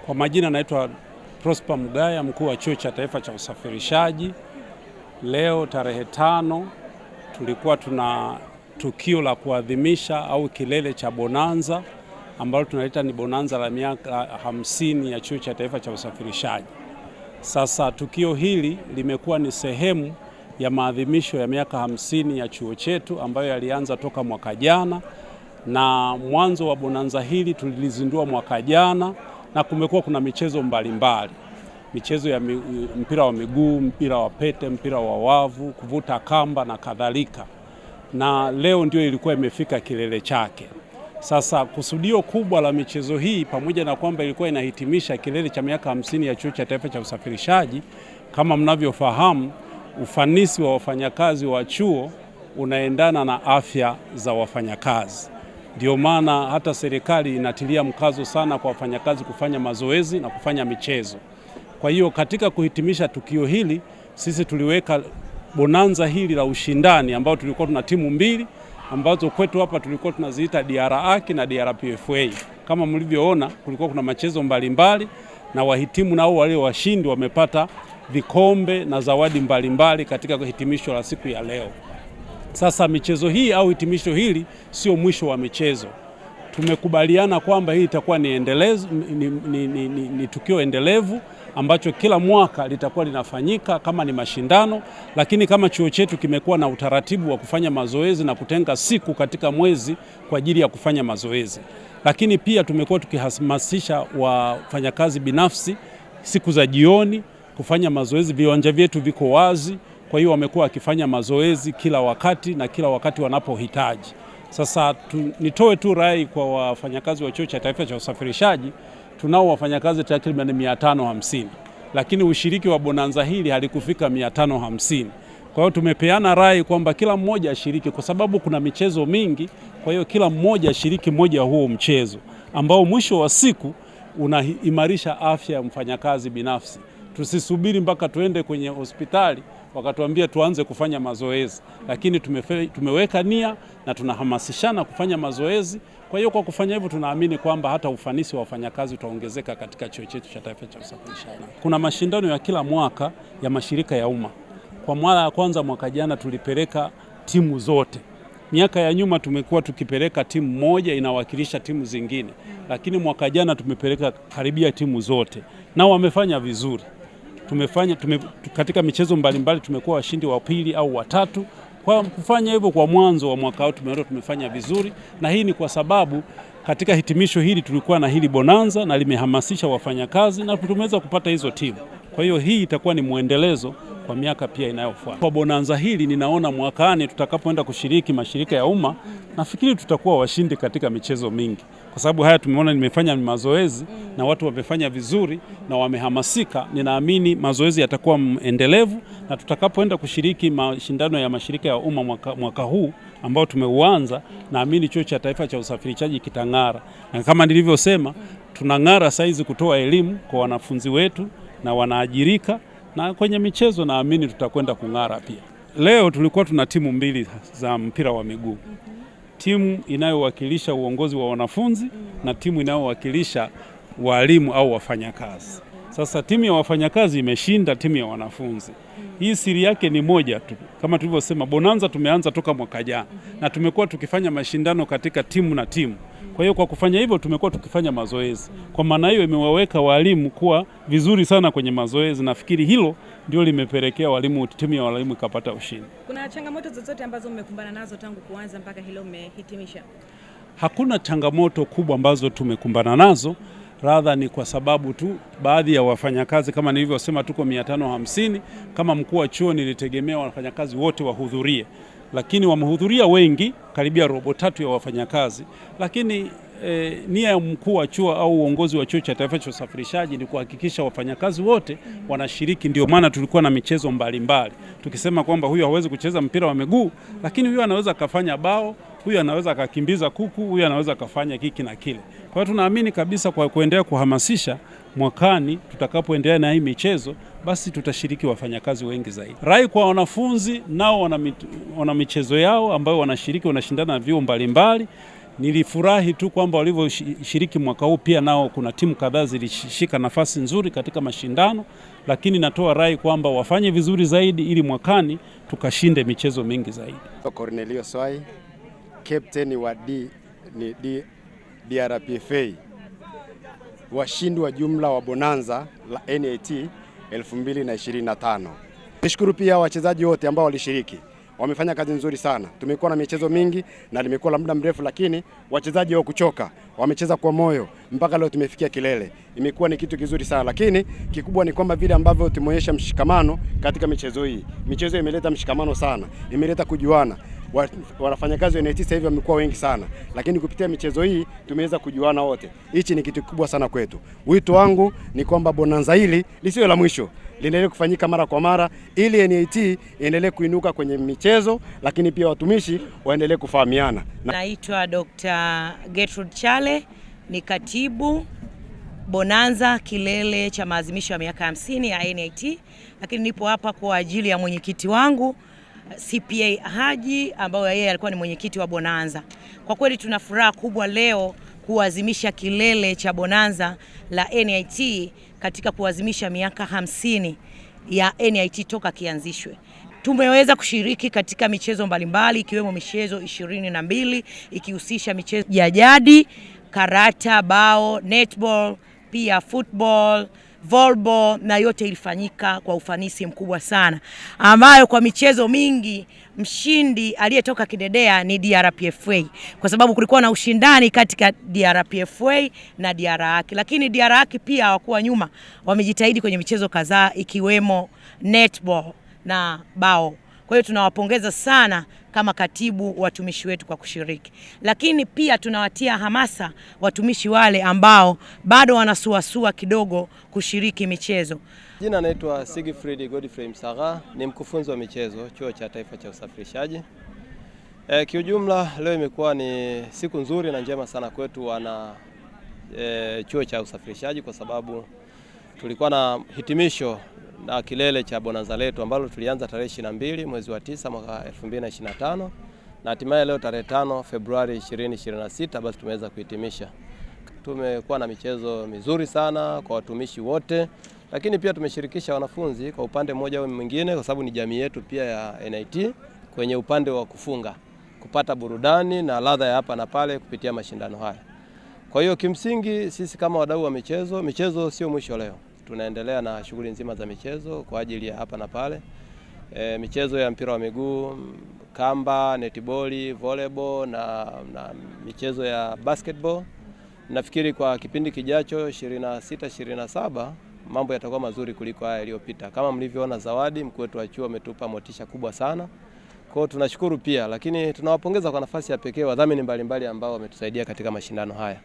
Kwa majina naitwa Prosper Mgaya, mkuu wa Chuo cha Taifa cha Usafirishaji. Leo tarehe 5 tulikuwa tuna tukio la kuadhimisha au kilele cha bonanza ambalo tunalita ni bonanza la miaka 50 ya Chuo cha Taifa cha Usafirishaji. Sasa tukio hili limekuwa ni sehemu ya maadhimisho ya miaka 50 ya chuo chetu ambayo yalianza toka mwaka jana, na mwanzo wa bonanza hili tulilizindua mwaka jana, na kumekuwa kuna michezo mbalimbali. Michezo ya mpira wa miguu, mpira wa pete, mpira wa wavu, kuvuta kamba na kadhalika. Na leo ndio ilikuwa imefika kilele chake. Sasa kusudio kubwa la michezo hii, pamoja na kwamba ilikuwa inahitimisha kilele cha miaka 50 ya Chuo cha Taifa cha Usafirishaji, kama mnavyofahamu, ufanisi wa wafanyakazi wa chuo unaendana na afya za wafanyakazi. Ndio maana hata serikali inatilia mkazo sana kwa wafanyakazi kufanya mazoezi na kufanya michezo. Kwa hiyo katika kuhitimisha tukio hili, sisi tuliweka bonanza hili la ushindani ambao tulikuwa tuna timu mbili ambazo kwetu hapa tulikuwa tunaziita DRAC na DRPFA. Kama mlivyoona, kulikuwa kuna michezo mbalimbali na wahitimu nao wale washindi wamepata vikombe na zawadi mbalimbali katika hitimisho la siku ya leo. Sasa michezo hii au hitimisho hili sio mwisho wa michezo. Tumekubaliana kwamba hii itakuwa ni tukio endelevu ambacho kila mwaka litakuwa linafanyika kama ni mashindano, lakini kama chuo chetu kimekuwa na utaratibu wa kufanya mazoezi na kutenga siku katika mwezi kwa ajili ya kufanya mazoezi. Lakini pia tumekuwa tukihamasisha wafanyakazi binafsi siku za jioni kufanya mazoezi. Viwanja vyetu viko wazi, kwa hiyo wamekuwa wakifanya mazoezi kila wakati na kila wakati wanapohitaji. Sasa nitoe tu rai kwa wafanyakazi wa Chuo cha Taifa cha Usafirishaji. Tunao wafanyakazi takriban 550, lakini ushiriki wa bonanza hili halikufika 550. Kwa hiyo tumepeana rai kwamba kila mmoja ashiriki, kwa sababu kuna michezo mingi. Kwa hiyo kila mmoja ashiriki moja huo mchezo ambao mwisho wa siku unaimarisha afya ya mfanyakazi binafsi. Tusisubiri mpaka tuende kwenye hospitali wakatuambia tuanze kufanya mazoezi, lakini tumeweka nia na tunahamasishana kufanya mazoezi. Kwa hiyo kwa kufanya hivyo tunaamini kwamba hata ufanisi wa wafanyakazi utaongezeka katika chuo chetu cha Taifa cha Usafirishaji. Kuna mashindano ya kila mwaka ya mashirika ya umma. Kwa mara ya kwanza mwaka jana tulipeleka timu zote. Miaka ya nyuma tumekuwa tukipeleka timu moja inawakilisha timu zingine, lakini mwaka jana tumepeleka karibia timu zote na wamefanya vizuri. Katika michezo mbalimbali tumekuwa washindi wa pili au watatu. Kwa kufanya hivyo kwa mwanzo wa mwaka huu tumefanya vizuri, na hii ni kwa sababu katika hitimisho hili tulikuwa na hili bonanza na limehamasisha wafanyakazi na tumeweza kupata hizo timu. Kwa hiyo hii itakuwa ni muendelezo kwa miaka pia inayofuata. Kwa bonanza hili ninaona mwakani tutakapoenda kushiriki mashirika ya umma, nafikiri tutakuwa washindi katika michezo mingi. Kwa sababu haya tumeona nimefanya mazoezi na watu wamefanya vizuri na wamehamasika. Ninaamini mazoezi yatakuwa endelevu, na tutakapoenda kushiriki mashindano ya mashirika ya umma mwaka huu ambao tumeuanza, naamini Chuo cha Taifa cha Usafirishaji kitang'ara. Na kama nilivyosema, tunang'ara saizi kutoa elimu kwa wanafunzi wetu na wanaajirika, na kwenye michezo naamini tutakwenda kung'ara pia. Leo tulikuwa tuna timu mbili za mpira wa miguu. Timu inayowakilisha uongozi wa wanafunzi na timu inayowakilisha walimu au wafanyakazi. Sasa timu ya wafanyakazi imeshinda timu ya wanafunzi. Hii siri yake ni moja tu. Kama tulivyosema, bonanza tumeanza toka mwaka jana na tumekuwa tukifanya mashindano katika timu na timu. Kwa hiyo kwa kufanya hivyo tumekuwa tukifanya mazoezi. Kwa maana hiyo imewaweka walimu kuwa vizuri sana kwenye mazoezi. Nafikiri hilo ndio limepelekea timu ya walimu ikapata ushindi. Kuna changamoto zozote ambazo mmekumbana nazo tangu kuanza mpaka hilo mmehitimisha? Hakuna changamoto kubwa ambazo tumekumbana nazo. Radha ni kwa sababu tu baadhi ya wafanyakazi, kama nilivyosema, tuko 550. Kama mkuu wa chuo nilitegemea wafanyakazi wote wahudhurie, lakini wamehudhuria wengi, karibia robo tatu ya wafanyakazi. Lakini nia ya mkuu wa chuo au uongozi wa Chuo cha Taifa cha Usafirishaji ni kuhakikisha wafanyakazi wote wanashiriki. Ndio maana tulikuwa na michezo mbalimbali, tukisema kwamba huyu hawezi kucheza mpira wa miguu, lakini huyu anaweza kafanya bao, huyu anaweza akakimbiza kuku, huyu anaweza kafanya kiki na kile. Kwa hiyo tunaamini kabisa kwa kuendelea kuhamasisha, mwakani tutakapoendelea na hii michezo, basi tutashiriki wafanyakazi wengi zaidi. Rai kwa wanafunzi, nao wana michezo yao ambayo wanashiriki, wanashindana na vyuo mbalimbali. Nilifurahi tu kwamba walivyoshiriki mwaka huu pia nao kuna timu kadhaa zilishika nafasi nzuri katika mashindano, lakini natoa rai kwamba wafanye vizuri zaidi ili mwakani tukashinde michezo mingi zaidi. Cornelio Swai, captain wa DRPFA, washindi wa jumla wa bonanza la NIT 2025. Nishukuru pia wachezaji wote ambao walishiriki. Wamefanya kazi nzuri sana. Tumekuwa na michezo mingi na limekuwa la muda mrefu, lakini wachezaji hawakuchoka. Wamecheza kwa moyo mpaka leo tumefikia kilele. Imekuwa ni kitu kizuri sana, lakini kikubwa ni kwamba vile ambavyo tumeonyesha mshikamano katika michezo hii. Michezo imeleta mshikamano sana, imeleta kujuana. Wanafanyakazi wa NIT sasa hivi wamekuwa wengi sana, lakini kupitia michezo hii tumeweza kujuana wote. Hichi ni kitu kikubwa sana kwetu. Wito wangu ni kwamba bonanza hili lisiwe la mwisho, liendelee kufanyika mara kwa mara ili NIT iendelee kuinuka kwenye michezo, lakini pia watumishi waendelee kufahamiana. Naitwa Dr. Gertrude Chale, ni katibu bonanza kilele cha maadhimisho ya miaka 50 ya NIT, lakini nipo hapa kwa ajili ya mwenyekiti wangu CPA Haji, ambaye yeye alikuwa ni mwenyekiti wa bonanza. Kwa kweli tuna furaha kubwa leo kuadhimisha kilele cha bonanza la NIT katika kuadhimisha miaka 50 ya NIT toka kianzishwe. Tumeweza kushiriki katika michezo mbalimbali ikiwemo michezo 22 ikihusisha michezo ya jadi, karata, bao, netball, pia football, volleyball, na yote ilifanyika kwa ufanisi mkubwa sana, ambayo kwa michezo mingi mshindi aliyetoka kidedea ni DRPFA, kwa sababu kulikuwa na ushindani katika DRPFA na DRAC, lakini DRAC pia hawakuwa nyuma, wamejitahidi kwenye michezo kadhaa ikiwemo netball na bao. Kwa hiyo tunawapongeza sana kama katibu watumishi wetu kwa kushiriki, lakini pia tunawatia hamasa watumishi wale ambao bado wanasuasua kidogo kushiriki michezo. Jina naitwa Sigfried Godfrey Msaga, ni mkufunzi wa michezo Chuo cha Taifa cha Usafirishaji. Kiujumla leo imekuwa ni siku nzuri na njema sana kwetu wana Chuo cha Usafirishaji, kwa sababu tulikuwa na hitimisho na kilele cha bonanza letu ambalo tulianza tarehe 22 mwezi wa 9 mwaka 2025 na hatimaye leo tarehe 5 Februari 2026 basi tumeweza kuhitimisha. Tumekuwa na michezo mizuri sana kwa watumishi wote, lakini pia tumeshirikisha wanafunzi kwa upande mmoja au mwingine, kwa sababu ni jamii yetu pia ya NIT, kwenye upande wa kufunga, kupata burudani na ladha ya hapa na pale kupitia mashindano haya. Kwa hiyo kimsingi sisi kama wadau wa michezo sio mwisho leo. Tunaendelea na shughuli nzima za michezo kwa ajili ya hapa na pale. Michezo ya mpira wa miguu, kamba, netiboli, volleyball na michezo ya basketball. Nafikiri kwa kipindi kijacho 26-27 mambo yatakuwa mazuri kuliko haya yaliyopita. Kama mlivyoona zawadi, mkuu wetu wa chuo ametupa motisha kubwa sana. Kwa hiyo tunashukuru pia, lakini tunawapongeza kwa nafasi ya pekee wadhamini mbalimbali ambao wametusaidia katika mashindano haya.